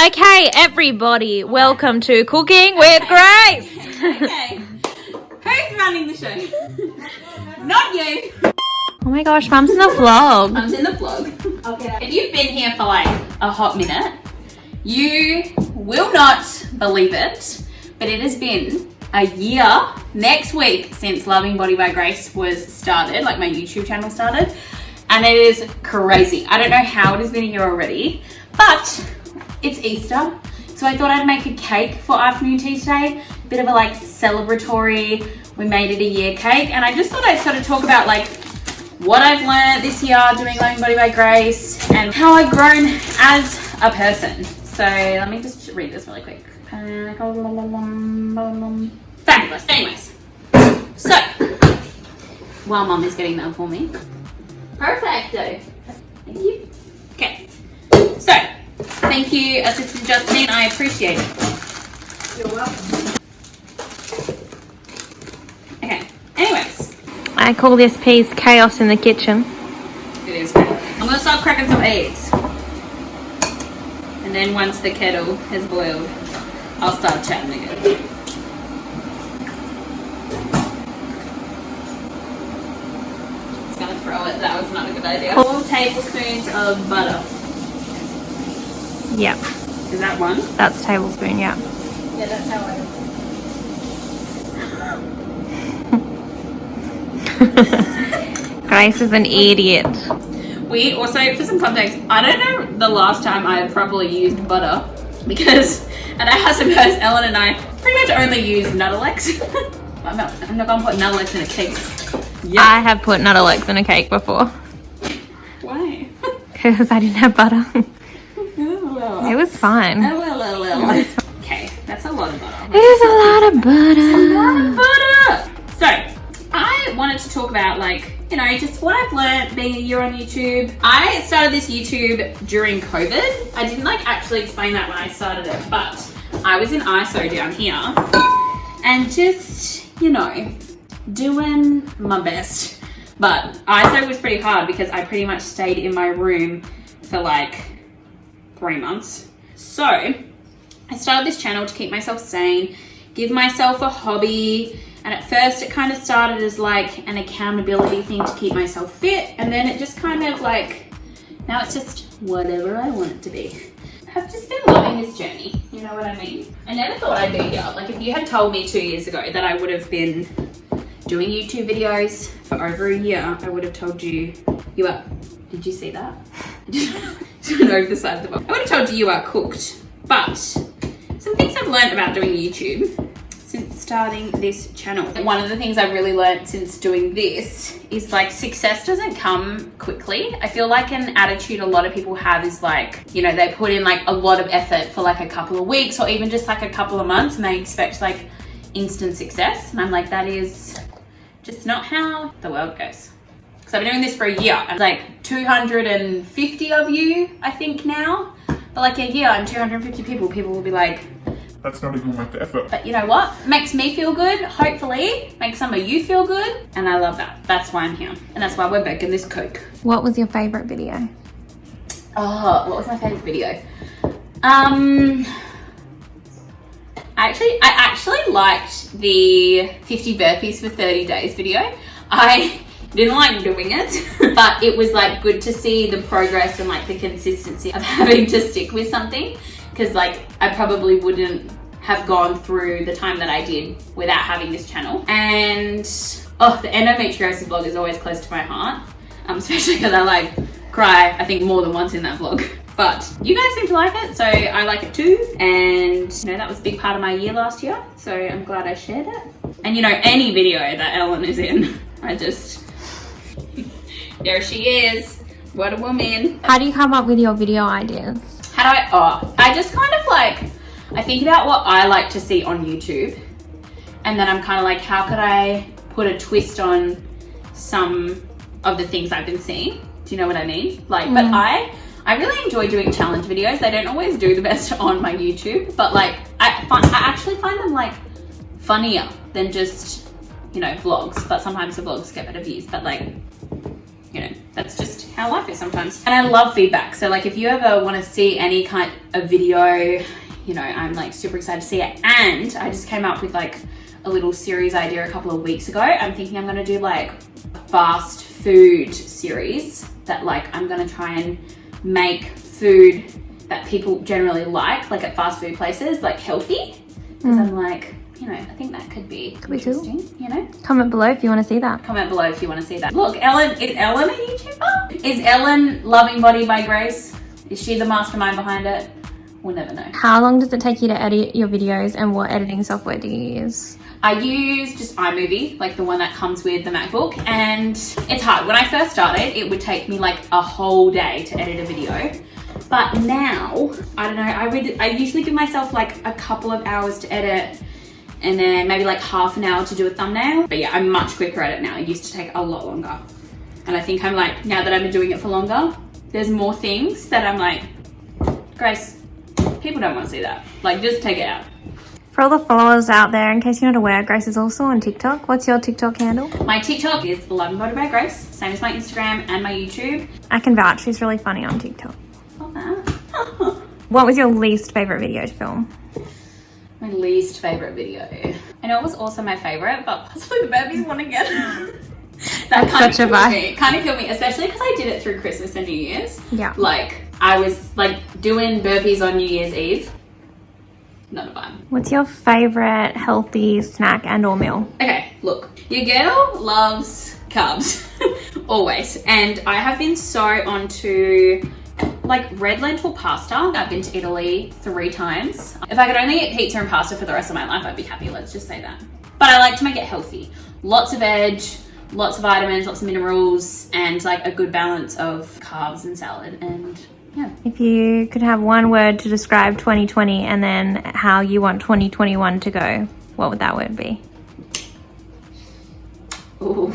Okay, everybody, welcome to Cooking with Grace. Okay. Who's running the show? Not you. Oh my gosh, Mum's in the vlog. I'm in the vlog. Okay. If you've been here for like a hot minute, you will not believe it, but it has been a year next week since Loving Body by Grace was started, like my YouTube channel started, and it is crazy. I don't know how it has been a year already, but it's Easter, so I thought I'd make a cake for afternoon tea today. Bit of a like celebratory, we made it a year cake, and I just thought I'd sort of talk about like what I've learned this year doing Loving Body by Grace and how I've grown as a person. So let me just read this really quick. Fabulous. Anyways, so while Mum is getting that for me. Perfecto. Thank you. Okay. So thank you, Assistant Justine. I appreciate it. You're welcome. Okay. Anyways. I call this piece chaos in the kitchen. It is. I'm gonna start cracking some eggs. And then once the kettle has boiled, I'll start chatting again. Just gonna throw it. That was not a good idea. 4 tablespoons of butter. Yep, Is that one? that's a tablespoon, yeah. Yeah, that's how I. Grace is an idiot. We also, for some context, I don't know the last time I properly used butter because, and I suppose Ellen and I pretty much only use Nuttalex. I'm not gonna put Nuttalex in a cake. Yeah. I have put Nuttalex in a cake before Why? because I didn't have butter. It was fine. Okay, that's a lot of butter. It is a lot of A lot of butter. butter. So, I wanted to talk about like, you know, just what I've learned being a year on YouTube. I started this YouTube during COVID. I didn't like actually explain that when I started it, but I was in ISO down here and just, you know, doing my best. But ISO was pretty hard because I pretty much stayed in my room for like 3 months. So I started this channel to keep myself sane, give myself a hobby. And at first it kind of started as like an accountability thing to keep myself fit. And then it just kind of like, now it's just whatever I want it to be. I've just been loving this journey. You know what I mean? I never thought I'd be here. Like if you had told me 2 years ago that I would have been doing YouTube videos for over a year, I would have told you, you are, did you see that? Just went over the side of the box. I would have told you are cooked. But some things I've learned about doing YouTube since starting this channel. One of the things I've really learned since doing this is like success doesn't come quickly. I feel like an attitude a lot of people have is like, you know, they put in like a lot of effort for like a couple of weeks or even just like a couple of months and they expect like instant success. And I'm like, that is just not how the world goes. Because I've been doing this for a year and like 250 of you, I think now. But like a year and 250 people will be like, that's not even worth the effort. but you know what? Makes me feel good, hopefully. Makes some of you feel good. And I love that. That's why I'm here. And that's why we're baking this Coke. What was your favourite video? Oh, what was my favourite video? I actually liked the 50 burpees for 30 days video. I didn't like doing it, but it was like good to see the progress and like the consistency of having to stick with something. Because like I probably wouldn't have gone through the time that I did without having this channel. And oh, the endometriosis vlog is always close to my heart, especially because I like cry I think more than once in that vlog. But you guys seem to like it, so I like it too. And you know, that was a big part of my year last year, so I'm glad I shared it. And you know, any video that Ellen is in, I just there she is. What a woman. How do you come up with your video ideas? How do I just kind of like, I think about what I like to see on YouTube. And then I'm kind of like, how could I put a twist on some of the things I've been seeing? Do you know what I mean? Like, but I really enjoy doing challenge videos. They don't always do the best on my YouTube, but like, I actually find them like funnier than just, you know, vlogs. But sometimes the vlogs get better views, but like, you know, that's just how life is sometimes. And I love feedback. So like if you ever want to see any kind of video, you know, I'm like super excited to see it. And I just came up with like a little series idea a couple of weeks ago. I'm thinking I'm gonna do like a fast food series that like I'm gonna try and make food that people generally like at fast food places, like healthy. Because I'm like, you know, I think that could be interesting, you know? Comment below if you want to see that. Comment below if you want to see that. Look, Ellen, is Ellen a YouTuber? Is Ellen Loving Body by Grace? Is she the mastermind behind it? We'll never know. How long does it take you to edit your videos, and what editing software do you use? I use just iMovie, like the one that comes with the MacBook, and it's hard. When I first started, it would take me like a whole day to edit a video. But now, I don't know, I usually give myself like a couple of hours to edit, and then maybe like half an hour to do a thumbnail. But yeah, I'm much quicker at it now. It used to take a lot longer. And I think I'm like, now that I've been doing it for longer, there's more things that I'm like, Grace, people don't want to see that. Like, just take it out. For all the followers out there, in case you're not aware, Grace is also on TikTok. What's your TikTok handle? My TikTok is Loving Body by Grace, same as my Instagram and my YouTube. I can vouch, she's really funny on TikTok. Love that. What was your least favourite video to film? My least favourite video. I know it was also my favourite, but possibly the babies want to get that kind of such a killed vibe. me. It kind of killed me, especially because I did it through Christmas and New Year's. Yeah. Like, I was like doing burpees on New Year's Eve. Not a vibe. What's your favourite healthy snack and or meal? Okay, look, your girl loves carbs, always. And I have been so onto like red lentil pasta. I've been to Italy 3 times. If I could only eat pizza and pasta for the rest of my life, I'd be happy, let's just say that. But I like to make it healthy. Lots of veg, lots of vitamins, lots of minerals, and like a good balance of carbs and salad, and yeah. If you could have one word to describe 2020 and then how you want 2021 to go, what would that word be? Ooh.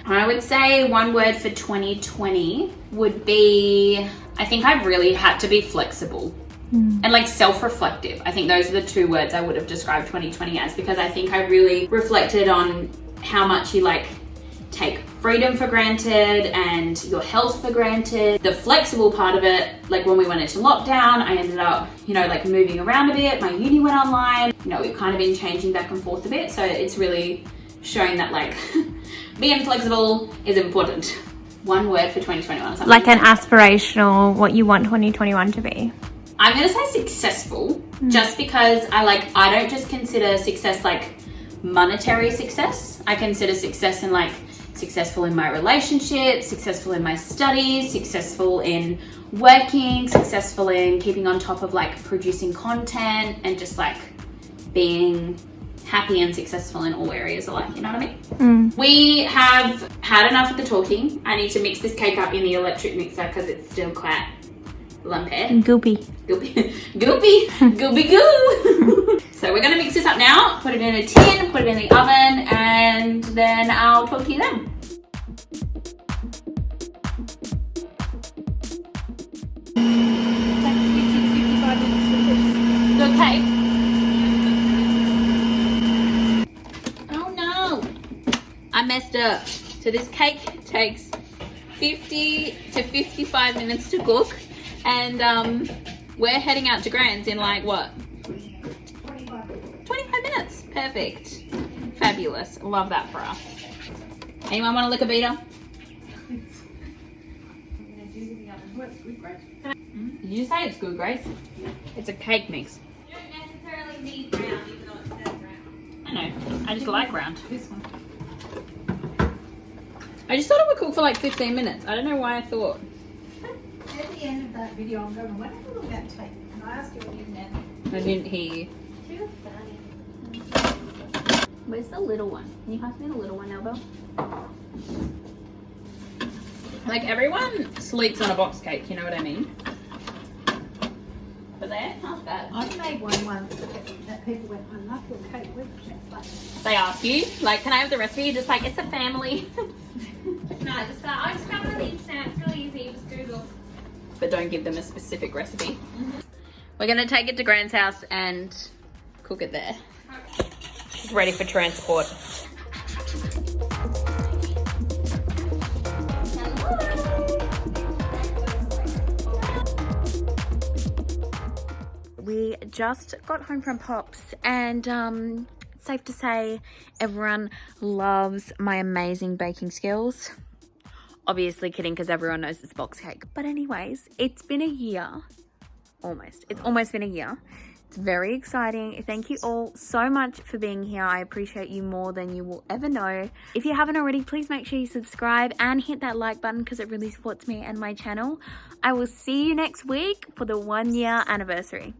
I would say one word for 2020 would be, I think I've really had to be flexible and like self-reflective. I think those are the 2 words I would have described 2020 as, because I think I really reflected on how much you like take freedom for granted and your health for granted. The flexible part of it, like when we went into lockdown, I ended up, you know, like moving around a bit. My uni went online. You know, we've kind of been changing back and forth a bit. So it's really showing that like being flexible is important. One word for 2021. Something Like an aspirational, what you want 2021 to be. I'm gonna say successful, just because I don't just consider success like monetary success. I consider success in like successful in my relationships, successful in my studies, successful in working, successful in keeping on top of like producing content, and just like being happy and successful in all areas of life, you know what I mean? We have had enough of the talking. I need to mix this cake up in the electric mixer because it's still quite lumpy. Goopy. Goopy, goopy, goopy goo. So we're gonna mix this up now, put it in a tin, put it in the oven, and then I'll talk to you then. Good cake. Oh no, I messed up. So this cake takes 50 to 55 minutes to cook, and we're heading out to Grand's in like what? 25 minutes. Perfect. Fabulous. Love that for us. Anyone want to lick a beater? Did you say it's good, Grace? It's a cake mix. You don't necessarily need round, even though it says round. I know. I just like round. This one. I just thought it would cook for like 15 minutes. I don't know why I thought. At the end of that video, I'm going, what will that take? And I asked you what you meant. I didn't hear you. Where's the little one? Can you pass me the little one, Elbel? Like, everyone sleeps on a box cake, you know what I mean? But they're not bad. I made one once that people went, I love your cake. They ask you, like, can I have the recipe? You're just like, it's a family. No, I just found it on the internet. It's really easy. Just Google. But don't give them a specific recipe. We're gonna take it to Grand's house and cook it there. It's ready for transport. Hello. we just got home from Pops, and it's safe to say everyone loves my amazing baking skills. Obviously kidding, because everyone knows it's box cake. But anyways, it's been a year. Almost. It's almost been a year. It's very exciting. Thank you all so much for being here. I appreciate you more than you will ever know. If you haven't already, please make sure you subscribe and hit that like button because it really supports me and my channel. I will see you next week for the 1 year anniversary.